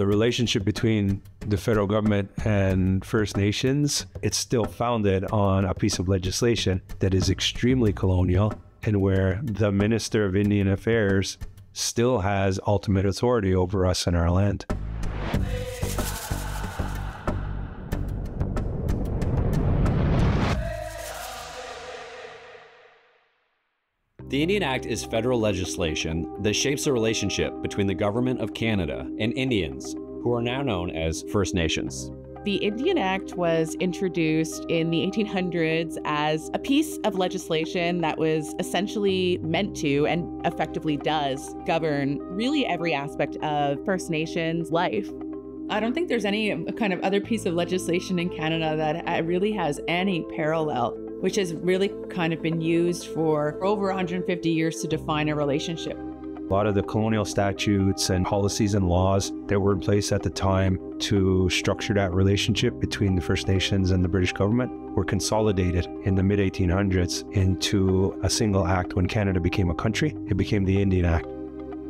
The relationship between the federal government and First Nations, it's still founded on a piece of legislation that is extremely colonial and where the Minister of Indian Affairs still has ultimate authority over us and our land. The Indian Act is federal legislation that shapes the relationship between the Government of Canada and Indians, who are now known as First Nations. The Indian Act was introduced in the 1800s as a piece of legislation that was essentially meant to, and effectively does, govern really every aspect of First Nations life. I don't think there's any kind of other piece of legislation in Canada that really has any parallel, which has really kind of been used for over 150 years to define a relationship. A lot of the colonial statutes and policies and laws that were in place at the time to structure that relationship between the First Nations and the British government were consolidated in the mid-1800s into a single act. When Canada became a country, it became the Indian Act.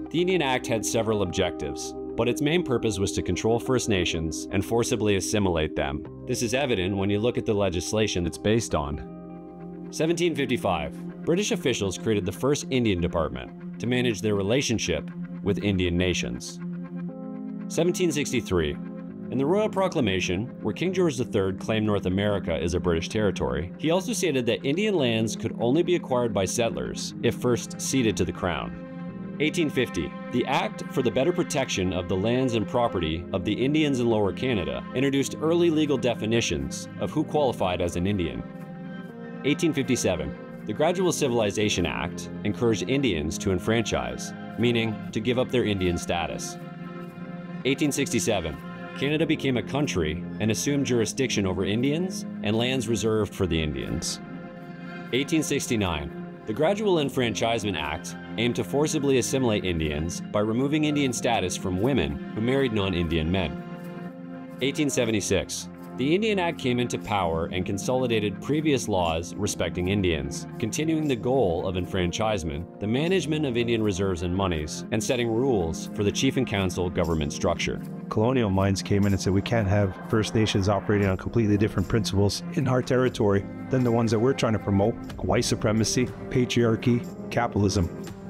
The Indian Act had several objectives, but its main purpose was to control First Nations and forcibly assimilate them. This is evident when you look at the legislation it's based on. 1755, British officials created the first Indian Department to manage their relationship with Indian nations. 1763, in the Royal Proclamation, where King George III claimed North America as a British territory, he also stated that Indian lands could only be acquired by settlers if first ceded to the Crown. 1850, the Act for the Better Protection of the Lands and Property of the Indians in Lower Canada introduced early legal definitions of who qualified as an Indian. 1857, the Gradual Civilization Act encouraged Indians to enfranchise, meaning to give up their Indian status. 1867, Canada became a country and assumed jurisdiction over Indians and lands reserved for the Indians. 1869, the Gradual Enfranchisement Act aimed to forcibly assimilate Indians by removing Indian status from women who married non-Indian men. 1876, the Indian Act came into power and consolidated previous laws respecting Indians, continuing the goal of enfranchisement, the management of Indian reserves and monies, and setting rules for the Chief and Council government structure. Colonial minds came in and said we can't have First Nations operating on completely different principles in our territory than the ones that we're trying to promote: white supremacy, patriarchy, capitalism.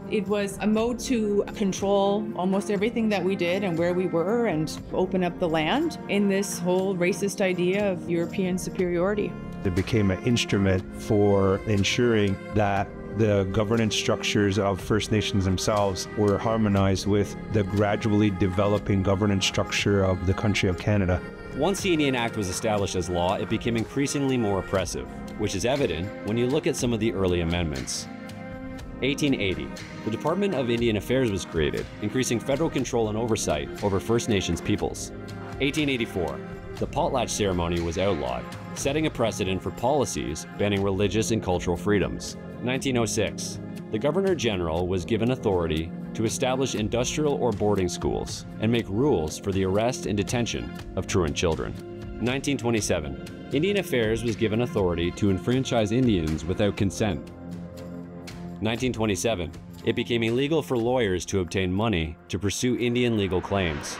It was a mode to control almost everything that we did and where we were and open up the land in this whole racist idea of European superiority. It became an instrument for ensuring that the governance structures of First Nations themselves were harmonized with the gradually developing governance structure of the country of Canada. Once the Indian Act was established as law, it became increasingly more oppressive, which is evident when you look at some of the early amendments. 1880, the Department of Indian Affairs was created, increasing federal control and oversight over First Nations peoples. 1884, the potlatch ceremony was outlawed, setting a precedent for policies banning religious and cultural freedoms. 1906, the Governor General was given authority to establish industrial or boarding schools and make rules for the arrest and detention of truant children. 1927, Indian Affairs was given authority to enfranchise Indians without consent. 1927, it became illegal for lawyers to obtain money to pursue Indian legal claims.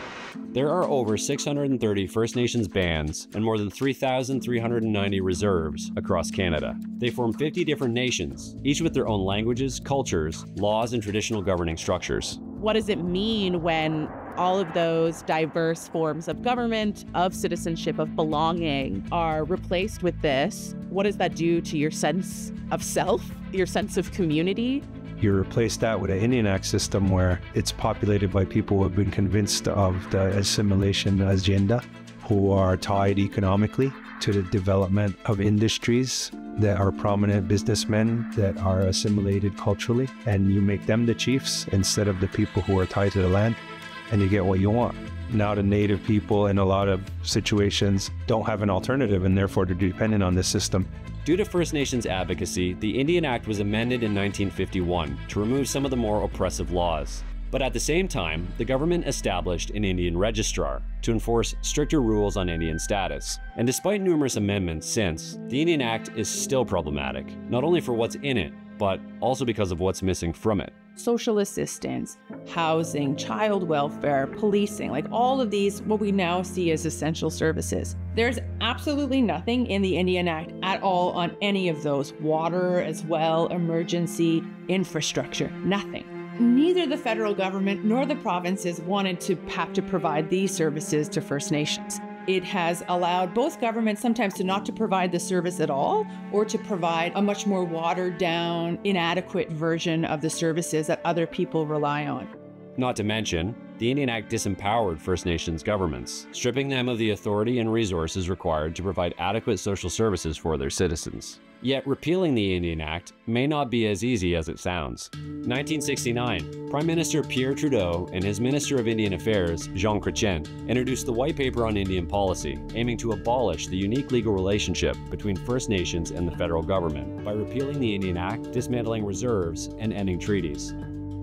There are over 630 First Nations bands and more than 3,390 reserves across Canada. They form 50 different nations, each with their own languages, cultures, laws, and traditional governing structures. What does it mean when all of those diverse forms of government, of citizenship, of belonging are replaced with this? What does that do to your sense of self, your sense of community? You replace that with an Indian Act system where it's populated by people who have been convinced of the assimilation agenda, who are tied economically to the development of industries that are prominent businessmen that are assimilated culturally, and you make them the chiefs instead of the people who are tied to the land, and you get what you want. Now the native people in a lot of situations don't have an alternative, and therefore they're dependent on this system. Due to First Nations advocacy, the Indian Act was amended in 1951 to remove some of the more oppressive laws. But at the same time, the government established an Indian registrar to enforce stricter rules on Indian status. And despite numerous amendments since, the Indian Act is still problematic, not only for what's in it, but also because of what's missing from it. Social assistance, housing, child welfare, policing, like all of these, what we now see as essential services. There's absolutely nothing in the Indian Act at all on any of those. Water as well, emergency, infrastructure, nothing. Neither the federal government nor the provinces wanted to have to provide these services to First Nations. It has allowed both governments sometimes not to provide the service at all, or to provide a much more watered down, inadequate version of the services that other people rely on. Not to mention, the Indian Act disempowered First Nations governments, stripping them of the authority and resources required to provide adequate social services for their citizens. Yet repealing the Indian Act may not be as easy as it sounds. 1969, Prime Minister Pierre Trudeau and his Minister of Indian Affairs, Jean Chrétien, introduced the White Paper on Indian Policy, aiming to abolish the unique legal relationship between First Nations and the federal government by repealing the Indian Act, dismantling reserves, and ending treaties.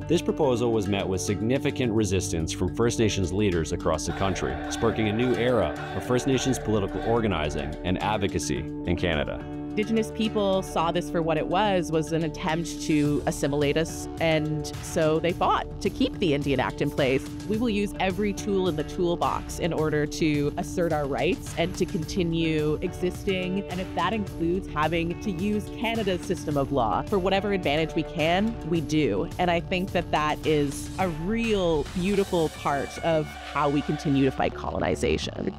This proposal was met with significant resistance from First Nations leaders across the country, sparking a new era of First Nations political organizing and advocacy in Canada. Indigenous people saw this for what it was an attempt to assimilate us, and so they fought to keep the Indian Act in place. We will use every tool in the toolbox in order to assert our rights and to continue existing, and if that includes having to use Canada's system of law for whatever advantage we can, we do. And I think that that is a real beautiful part of how we continue to fight colonization.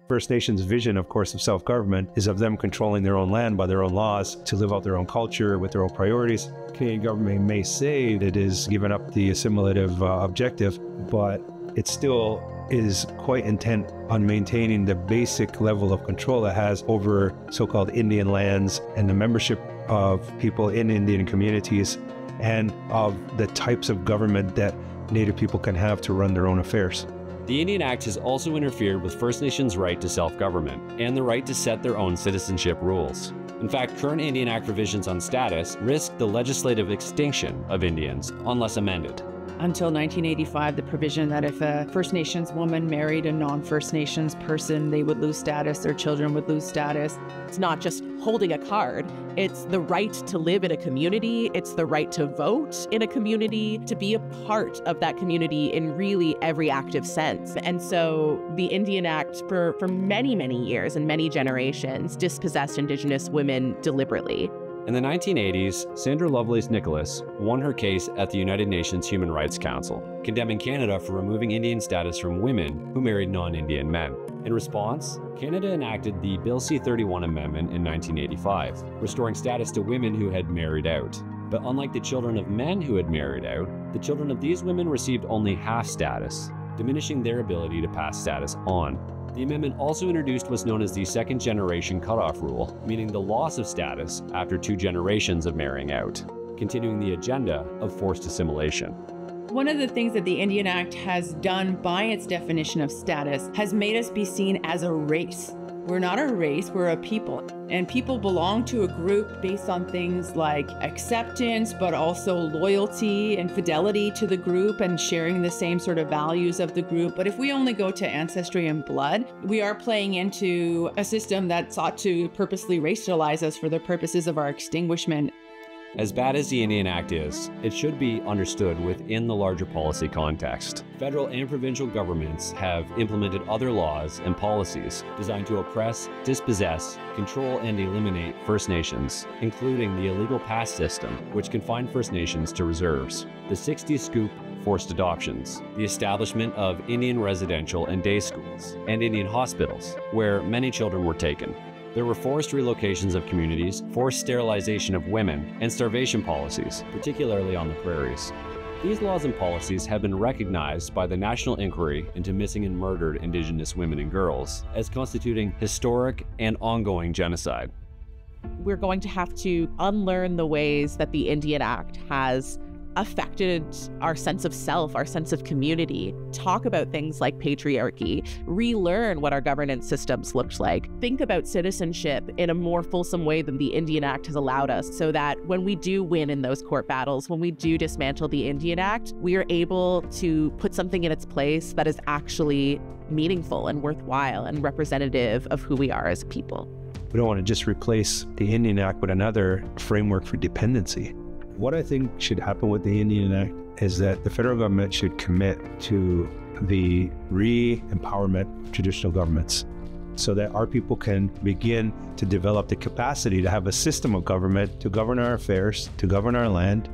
First Nations' vision, of course, of self-government is of them controlling their own land by their own laws to live out their own culture with their own priorities. Canadian government may say that it is giving up the assimilative objective, but it still is quite intent on maintaining the basic level of control it has over so-called Indian lands and the membership of people in Indian communities and of the types of government that Native people can have to run their own affairs. The Indian Act has also interfered with First Nations' right to self-government and the right to set their own citizenship rules. In fact, current Indian Act provisions on status risk the legislative extinction of Indians unless amended. Until 1985, the provision that if a First Nations woman married a non-First Nations person, they would lose status, their children would lose status. It's not just holding a card. It's the right to live in a community. It's the right to vote in a community, to be a part of that community in really every active sense. And so the Indian Act for many, many years and many generations dispossessed Indigenous women deliberately. In the 1980s, Sandra Lovelace Nicholas won her case at the United Nations Human Rights Council, condemning Canada for removing Indian status from women who married non-Indian men. In response, Canada enacted the Bill C-31 Amendment in 1985, restoring status to women who had married out. But unlike the children of men who had married out, the children of these women received only half status, diminishing their ability to pass status on. The amendment also introduced what's known as the second generation cutoff rule, meaning the loss of status after 2 generations of marrying out, continuing the agenda of forced assimilation. One of the things that the Indian Act has done by its definition of status has made us be seen as a race. We're not a race, we're a people. And people belong to a group based on things like acceptance, but also loyalty and fidelity to the group and sharing the same sort of values of the group. But if we only go to ancestry and blood, we are playing into a system that sought to purposely racialize us for the purposes of our extinguishment. As bad as the Indian Act is, it should be understood within the larger policy context. Federal and provincial governments have implemented other laws and policies designed to oppress, dispossess, control, and eliminate First Nations, including the illegal pass system, which confined First Nations to reserves, the 60 scoop forced adoptions, the establishment of Indian residential and day schools, and Indian hospitals, where many children were taken. There were forced relocations of communities, forced sterilization of women, and starvation policies, particularly on the prairies. These laws and policies have been recognized by the National Inquiry into Missing and Murdered Indigenous Women and Girls as constituting historic and ongoing genocide. We're going to have to unlearn the ways that the Indian Act has affected our sense of self, our sense of community, talk about things like patriarchy, relearn what our governance systems looked like, think about citizenship in a more fulsome way than the Indian Act has allowed us, so that when we do win in those court battles, when we do dismantle the Indian Act, we are able to put something in its place that is actually meaningful and worthwhile and representative of who we are as a people. We don't want to just replace the Indian Act with another framework for dependency. What I think should happen with the Indian Act is that the federal government should commit to the re-empowerment of traditional governments so that our people can begin to develop the capacity to have a system of government to govern our affairs, to govern our land,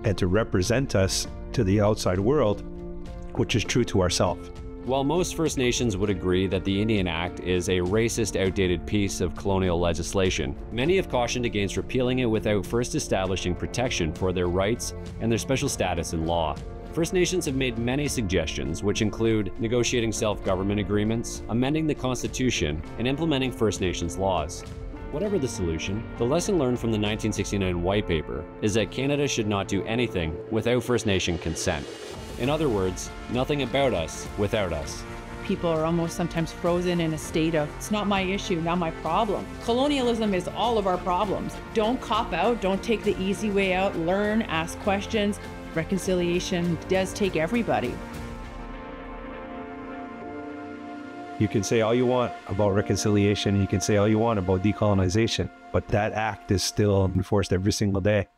and to represent us to the outside world, which is true to ourselves. While most First Nations would agree that the Indian Act is a racist, outdated piece of colonial legislation, many have cautioned against repealing it without first establishing protection for their rights and their special status in law. First Nations have made many suggestions, which include negotiating self-government agreements, amending the Constitution, and implementing First Nations laws. Whatever the solution, the lesson learned from the 1969 White Paper is that Canada should not do anything without First Nation consent. In other words, nothing about us without us. People are almost sometimes frozen in a state of, it's not my issue, not my problem. Colonialism is all of our problems. Don't cop out, don't take the easy way out, learn, ask questions. Reconciliation does take everybody. You can say all you want about reconciliation, you can say all you want about decolonization, but that act is still enforced every single day.